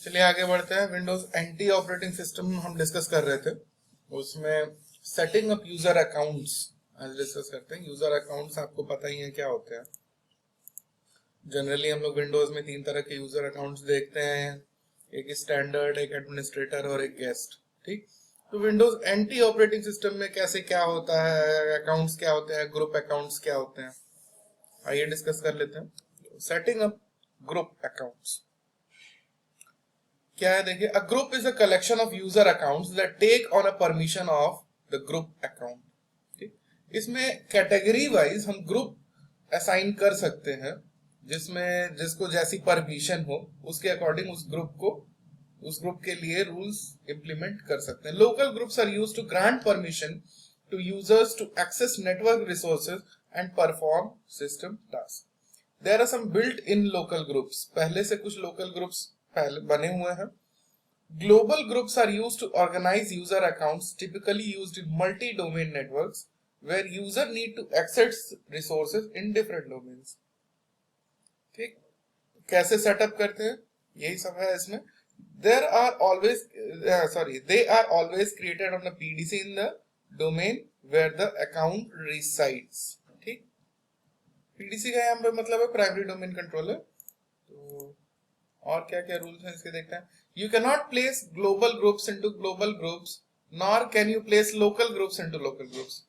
चलिए आगे बढ़ते हैं। विंडोज एंटी ऑपरेटिंग सिस्टम हम डिस्कस कर रहे थे, उसमें सेटिंग अप यूजर अकाउंट्स आज डिस्कस करते हैं। यूजर अकाउंट्स आपको पता ही है क्या होते हैं। जनरली हम लोग विंडोज में 3 तरह के यूजर अकाउंट्स देखते हैं, एक स्टैंडर्ड, एक एडमिनिस्ट्रेटर और एक गेस्ट। ठीक, तो विंडोज एंटी ऑपरेटिंग सिस्टम में कैसे क्या होता है, अकाउंट्स क्या होते हैं, ग्रुप अकाउंट्स क्या होते हैं, आइए डिस्कस कर लेते हैं। सेटिंग अप ग्रुप अकाउंट्स क्या है, देखिए, a group is a collection of user accounts that take on a permission of the group account. ठीक, इसमें कैटेगरी वाइज हम ग्रुप असाइन कर सकते हैं, जिसमें जिसको जैसी परमिशन हो उसके अकॉर्डिंग उस ग्रुप के लिए रूल्स इंप्लीमेंट कर सकते हैं। Local groups are used to grant permission to users to access network resources and perform system task. There are some built in local groups, पहले से कुछ लोकल ग्रुप्स पहले बने हुए हैं। Global groups are used to organize user accounts, typically used in multi-domain networks where user need to access resources in different domains. ठीक, कैसे setup करते हैं यही सब है इसमें। They are always created on a PDC in the domain where the account resides. ठीक, PDC का यहाँ पे मतलब है प्राइमरी डोमेन कंट्रोलर। तो और क्या क्या रूल्स हैं इसके देखते हैं। You can not place global groups into global groups, nor can you place local groups into local groups.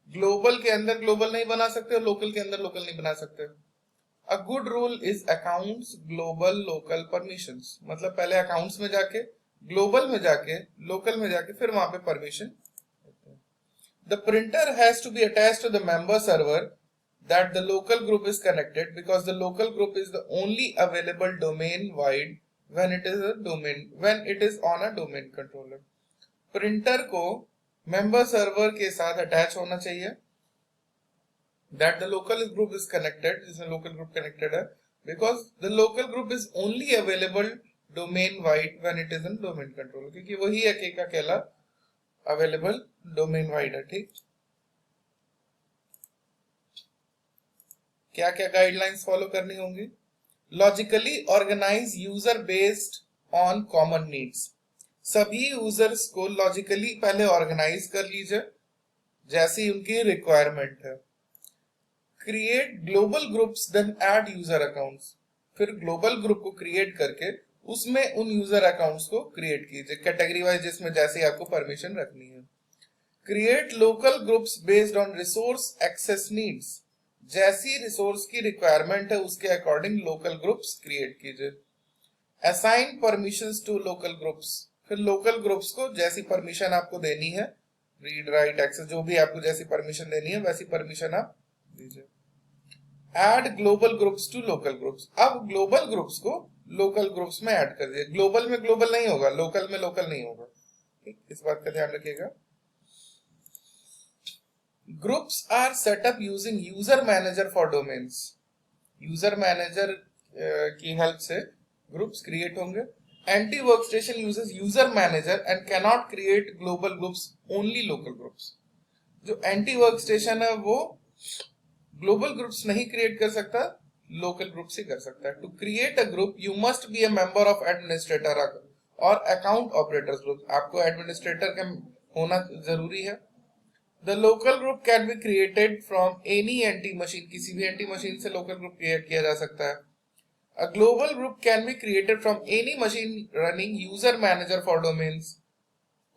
Global के अंदर ग्लोबल नहीं बना सकते और लोकल के अंदर लोकल नहीं बना सकते। A good rule is accounts global local permissions, मतलब पहले अकाउंट्स में जाके, ग्लोबल में जाके, लोकल में जाके, फिर वहां पे permission. The printer has to be attached to the member server that the local group is connected because the local group is the only available domain wide when it is on a domain controller. Printer को member server के साथ attach होना चाहिए। that the local group is connected, जिसमें local group connected है, because the local group is only available domain wide when it is in domain controller, क्योंकि वही एक अकेला available domain wide है। ठीक, क्या क्या गाइडलाइंस फॉलो करनी होंगी। Logically organise user based on common needs, सभी यूजर्स को लॉजिकली पहले ऑर्गेनाइज कर लीजिए जैसी उनकी रिक्वायरमेंट है। Create global groups then add user accounts, फिर ग्लोबल ग्रुप को क्रिएट करके उसमें उन यूजर अकाउंट्स को क्रिएट कीजिए कैटेगरी वाइज, जिसमें जैसे आपको परमिशन रखनी है। Create local groups based on resource access needs, जैसी रिसोर्स की रिक्वायरमेंट है उसके अकॉर्डिंग लोकल ग्रुप्स क्रिएट कीजिए। Assign permissions to local groups, फिर लोकल ग्रुप्स को जैसी परमिशन आपको देनी है, रीड राइट एक्सेस, जो भी आपको जैसी परमिशन देनी है वैसी परमिशन आप दीजिए। Add global groups to local groups, अब ग्लोबल ग्रुप्स को लोकल ग्रुप्स में ऐड कर दिए। ग्लोबल में ग्लोबल नहीं होगा, लोकल में लोकल नहीं होगा। ठीक, इस बात का ध्यान रखिएगा। Groups are set up using user manager for domains. User manager की हेल्प से ग्रुप्स क्रिएट होंगे। Anti workstation uses user manager and can not create global groups, only local groups. जो एंटी वर्कस्टेशन है वो ग्लोबल ग्रुप्स नहीं create कर सकता, local groups ही कर सकता है। To create a group you must be a member of administrator और अकाउंट ऑपरेटर्स ग्रुप, आपको एडमिनिस्ट्रेटर का होना जरूरी है। The local group can be created from any NT machine, किसी भी NT मशीन से local group क्रिएट किया जा सकता है। A global group can be created from any machine running user manager for domains.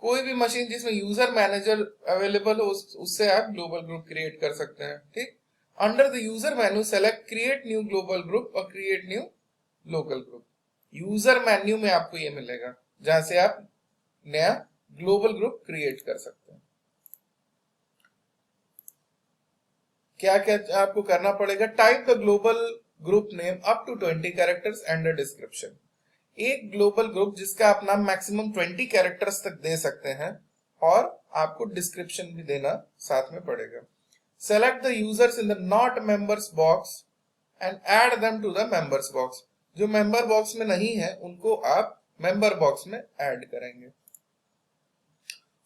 कोई भी मशीन जिसमें यूजर मैनेजर अवेलेबल हो उससे आप ग्लोबल ग्रुप क्रिएट कर सकते हैं। ठीक, under the user menu select create new global group और create new local group. User menu में आपको ये मिलेगा जहां से आप नया ग्लोबल ग्रुप क्रिएट कर सकते हैं। क्या क्या आपको करना पड़ेगा। Type the global group name up to 20 characters and a description, एक ग्लोबल ग्रुप जिसका आप नाम मैक्सिमम 20 कैरेक्टर्स तक दे सकते हैं और आपको डिस्क्रिप्शन भी देना साथ में पड़ेगा। Select the users in the not members box and add them to the members box, जो मेंबर बॉक्स में नहीं है उनको आप मेंबर बॉक्स में ऐड करेंगे।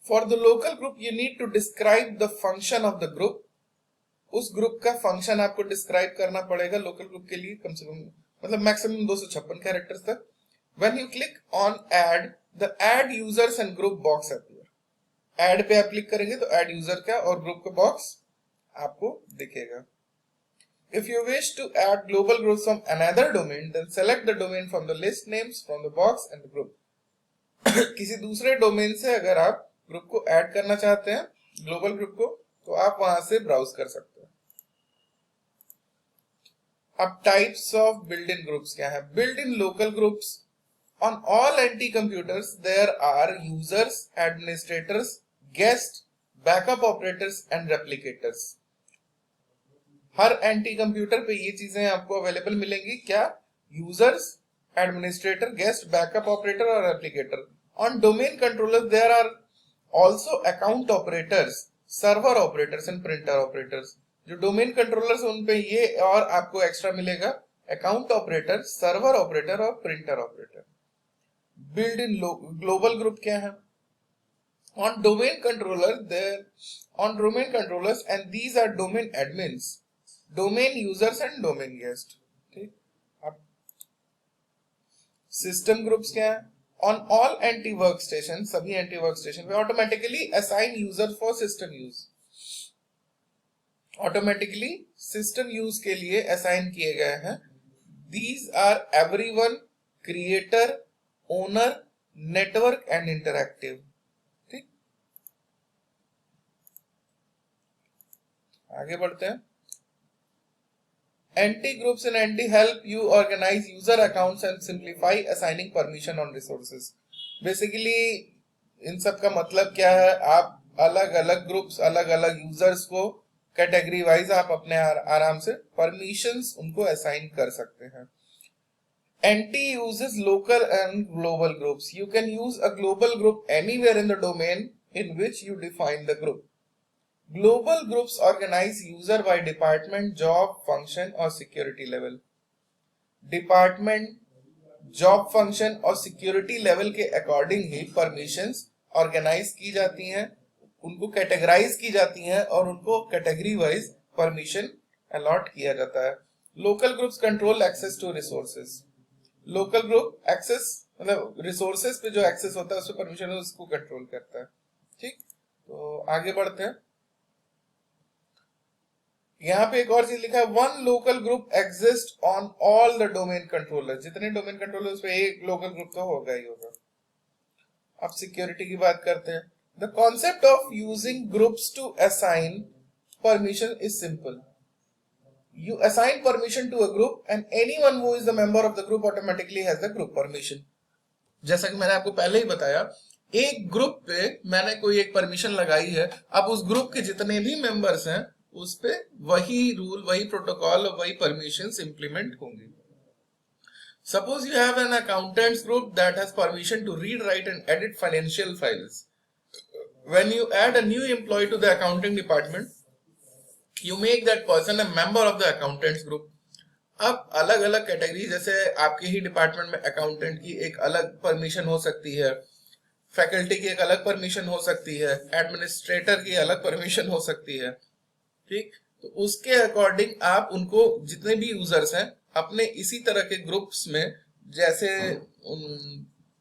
For the local group you need to describe the function of the group, उस group का फंक्शन आपको डिस्क्राइब करना पड़ेगा लोकल ग्रुप के लिए, कम से कम मतलब मैक्सिमम 256 कैरेक्टर्स तक। When you click on add, the add users and group box appear. add पे आप क्लिक करेंगे तो add user का और group का बॉक्स आपको दिखेगा. If you wish to add global groups from another domain, then select the domain from the list names from the box and the group. किसी दूसरे डोमेन से अगर आप ग्रुप को ऐड करना चाहते हैं, ग्लोबल ग्रुप को, तो आप वहां से ब्राउज कर सकते हैं. अब types of built in groups क्या है? Built in local groups. On all NT computers, there are users, administrators, guests, backup operators and replicators. हर NT कंप्यूटर पे ये चीजें आपको अवेलेबल मिलेंगी. क्या? Users, administrator, guest, backup operator और replicator. On domain controllers, there are also account operators, server operators and printer operators. जो domain controllers उन पे ये और आपको एक्स्ट्रा मिलेगा, अकाउंट ऑपरेटर, सर्वर ऑपरेटर और printer operator. Build in global group क्या है? On domain controllers and these are domain admins, domain users and domain guest. ठीक. अब सिस्टम ग्रुप्स क्या है? On all NT workstation, सभी NT workstation पे automatically assign user for system use. Automatically system use के लिए असाइन किए गए हैं. These are everyone, creator, owner, network and interactive. ठीक, आगे बढ़ते हैं. NT groups and NT help you organize user accounts and simplify assigning permission on resources. Basically इन सब का मतलब क्या है? आप अलग अलग ग्रुप्स, अलग अलग यूजर्स को कैटेगरी वाइज आप अपने आराम से परमिशंस उनको असाइन कर सकते हैं. NT uses local and global groups. You can use a global group anywhere in the domain in which you define the group. Global groups organize user by department, job, function और security level. Department, job function और security level के according ही permissions organize की जाती हैं, उनको categorise की जाती हैं और उनको कैटेगरी वाइज परमिशन अलॉट किया जाता है. Local groups control access to resources. Local group access मतलब रिसोर्सेज पे जो एक्सेस होता है, उस पे परमिशन उसको कंट्रोल करता है. ठीक, तो आगे बढ़ते हैं. यहाँ पे एक और चीज लिखा है, one local group exist on all the domain controller. जितने डोमेन कंट्रोलर उस पे एक लोकल ग्रुप तो होगा ही होगा. अब सिक्योरिटी की बात करते हैं. The concept of using groups to assign permission is simple. You assign permission to a group and anyone who is the member of the group automatically has the group permission. जैसा कि मैंने आपको पहले ही बताया, एक ग्रुप पे मैंने कोई एक परमिशन लगाई है, अब उस ग्रुप के जितने भी मेंबर्स हैं उस पे वही रूल, वही प्रोटोकॉल और वही परमिशंस इंप्लीमेंट होंगी. Suppose you have an accountants group that has permission to read, write and edit financial files. When you add a new employee to the accounting department, you make that person a member of the accountants group. अब अलग अलग category, जैसे आपके ही department में accountant की एक अलग permission हो सकती है, फैकल्टी की एक अलग परमिशन हो सकती है, एडमिनिस्ट्रेटर की अलग परमिशन हो सकती है. ठीक, तो उसके अकॉर्डिंग आप उनको जितने भी यूजर्स हैं अपने इसी तरह के ग्रुप्स में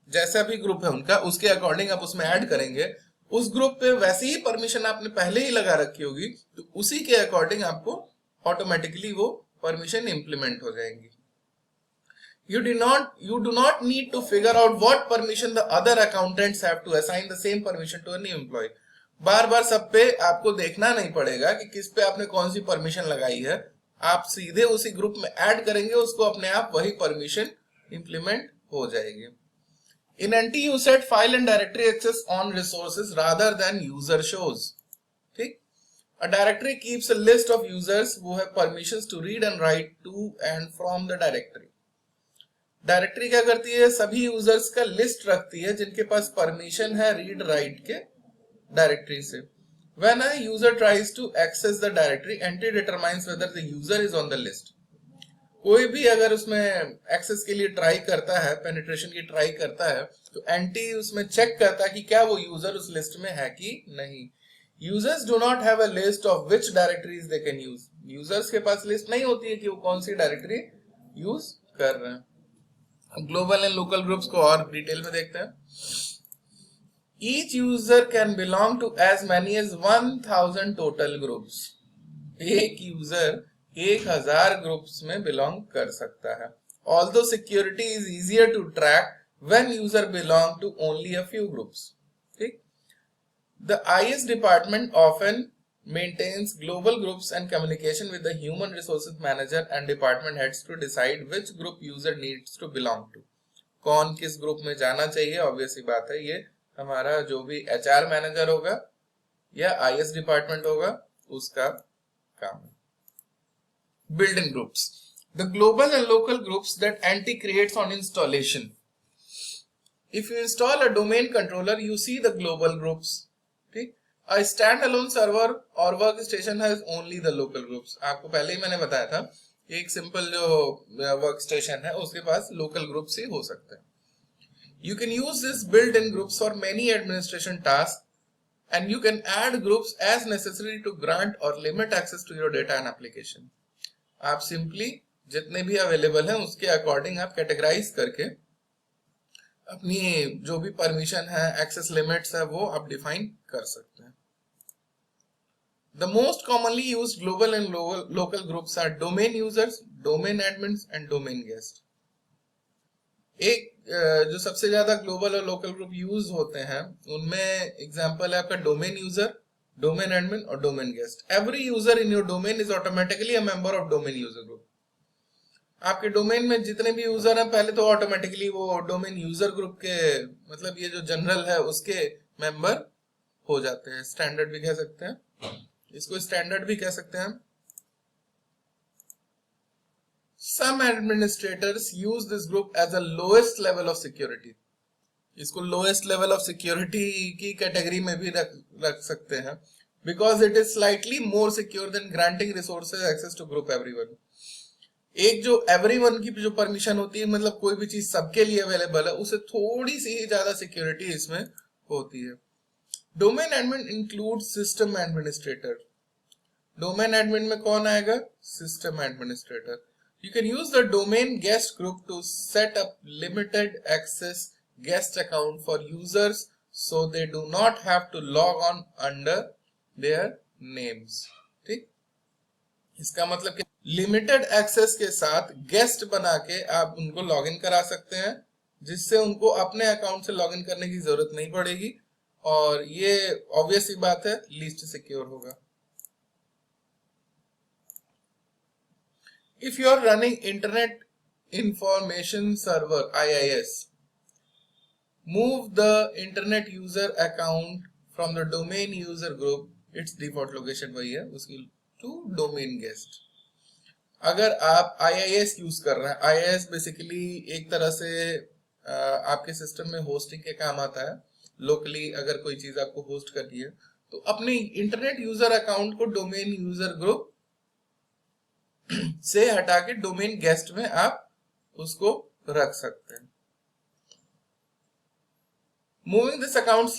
जैसा भी ग्रुप है उनका, उसके अकॉर्डिंग आप उसमें ऐड करेंगे. उस ग्रुप पे वैसी ही परमिशन आपने पहले ही लगा रखी होगी, तो उसी के अकॉर्डिंग आपको ऑटोमेटिकली वो परमिशन इंप्लीमेंट हो जाएंगी. You do not need to figure out what permission the other accountants have to assign the same permission to a new employee. बार बार सब पे आपको देखना नहीं पड़ेगा कि किस पे आपने कौन सी परमिशन लगाई है. आप सीधे उसी ग्रुप में ऐड करेंगे, उसको अपने आप वही परमिशन इंप्लीमेंट हो जाएगी. In NT you set file and directory access on resources rather than user shows. ठीक, a directory keeps a list of users who have permissions to read and write to and from the directory. Directory क्या करती है? सभी users का list रखती है जिनके पास permission है रीड राइट के डायरेक्टरी से. When a user tries to access the directory, NT determines whether the user is on the list. कोई भी अगर उसमें एक्सेस के लिए ट्राई करता है, पेनिट्रेशन की ट्राई करता है, तो एंटी उसमें चेक करता है कि क्या वो यूजर उस लिस्ट में है कि नहीं. Users do not have a list of which directories they can use. Users के पास लिस्ट नहीं होती है कि वो कौन सी डायरेक्टरी यूज कर रहे हैं. ग्लोबल एंड लोकल ग्रुप्स को और डिटेल में देखते हैं. Each user can belong to as many as 1000 total groups. एक यूजर 1000 ग्रुप्स में बिलोंग कर सकता है. Although security is easier to track when user belong to only a few groups. ठीक. The IS department often maintains global groups and communication with the human resources manager and department heads to decide which group user needs to belong to. कौन किस group में जाना चाहिए, obvious सी बात है, ये हमारा जो भी HR मैनेजर होगा या IS डिपार्टमेंट होगा उसका काम है. Built-in groups. The global and local groups that NT creates on installation. If you install a domain controller, you see the global groups. ठीक. A standalone server or workstation has only the local groups. आपको पहले ही मैंने बताया था, एक simple जो workstation है उसके पास लोकल ग्रुप्स ही हो सकते हैं. You can use this built-in groups for many administration tasks, and you can add groups as necessary to grant or limit access to your data and application. आप simply जितने भी available हैं उसके according आप categorise करके अपनी जो भी परमिशन है, एक्सेस लिमिट्स है, वो आप डिफाइन कर सकते हैं. The most commonly used global and local groups are domain users, domain admins, and domain guests. एक जो सबसे ज्यादा ग्लोबल और लोकल ग्रुप यूज होते हैं उनमें एग्जांपल है आपका डोमेन यूजर, डोमेन एडमिन और domain guest. Every user in your domain is automatically a member of domain user group. आपके डोमेन में जितने भी यूजर हैं पहले तो ऑटोमेटिकली वो डोमेन यूजर ग्रुप के, मतलब ये जो जनरल है उसके मेंबर हो जाते हैं. स्टैंडर्ड भी कह सकते हैं इसको, स्टैंडर्ड भी कह सकते हैं. Some administrators use this group as a lowest level of security. इसको lowest level of security की कैटेगरी में भी रख सकते हैं because it is slightly more secure than granting resources access to group everyone. एक जो everyone की जो परमिशन होती है, मतलब कोई भी चीज सबके लिए अवेलेबल है, उसे थोड़ी सी ही ज्यादा सिक्योरिटी इसमें होती है. Domain admin include system administrator. Domain admin में कौन आएगा? System administrator. You can use the domain guest group to set up limited access guest account for users so they do not have to log on under their names. ठीक. इसका मतलब कि limited access के साथ guest बना के आप उनको लॉगिन करा सकते हैं जिससे उनको अपने अकाउंट से लॉगिन करने की जरूरत नहीं पड़ेगी और ये ऑब्वियस ही बात है लीस्ट सिक्योर होगा. If you are running Internet Information Server IIS, move the Internet User account from the domain user group, its default location वही है उसकी, to domain guest. अगर आप IIS यूज कर रहे हैं, IIS बेसिकली एक तरह से आपके सिस्टम में होस्टिंग के काम आता है. लोकली अगर कोई चीज आपको होस्ट करनी है तो अपने इंटरनेट यूजर अकाउंट को डोमेन यूजर ग्रुप से हटा के डोमेन गेस्ट में आप उसको रख सकते हैं. Moving this accounts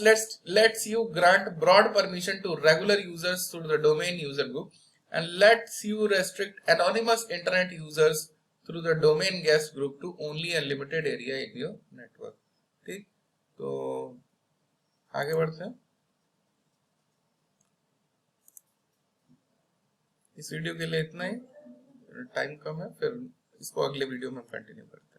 lets you grant broad permission to regular users through the domain user group and lets you restrict anonymous internet users through the domain guest group to only a limited area in your network. ठीक, तो आगे बढ़ते हैं. इस video के लिए इतना ही, time कम है, फिर इसको अगले वीडियो में कंटिन्यू करते हैं.